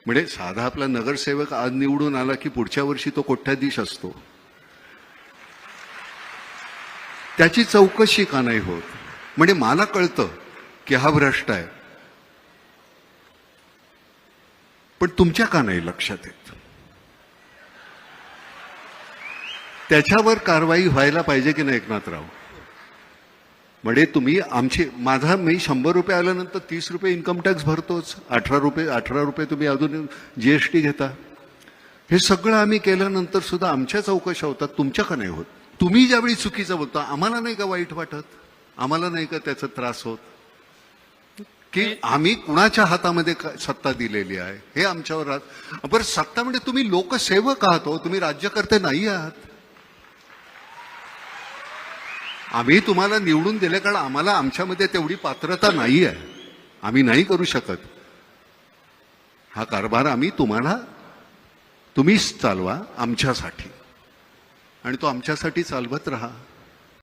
म्हणजे साधा आपला नगरसेवक आज निवडून आला की पुढच्या वर्षी तो कोट्याधीश असतो. त्याची चौकशी का नाही होत? म्हणजे मला कळतं की हा भ्रष्ट आहे, पण तुमच्या का नाही लक्षात येत? त्याच्यावर कारवाई व्हायला पाहिजे की नाही एकनाथराव? म्हणजे तुम्ही मी 100 रुपये आल्यानंतर 30 रुपये इन्कम टॅक्स भरतोच, 18 रुपये तुम्ही अजून जीएसटी घेता. हे सगळं आम्ही केल्यानंतर सुद्धा आमच्या चौकशा होतात, तुमच्या का नाही होत? तुम्ही ज्यावेळी चुकीचं बोलता आम्हाला नाही का वाईट वाटत? आम्हाला नाही का त्याचा त्रास होत की आम्ही कुणाच्या हातामध्ये सत्ता दिलेली आहे हे आमच्यावर राहत? बरं, सत्ता म्हणजे तुम्ही लोकसेवक आहात हो, तुम्ही राज्यकर्ते नाही आहात. आम्ही तुम्हाला निवडून दिले कारण आम्हाला आमच्यामध्ये तेवढी पात्रता नाही आहे, आम्ही नाही करू शकत. हा कारभार तुम्हीच चालवा आमच्यासाठी, आणि तो आमच्यासाठी चालवत राहा.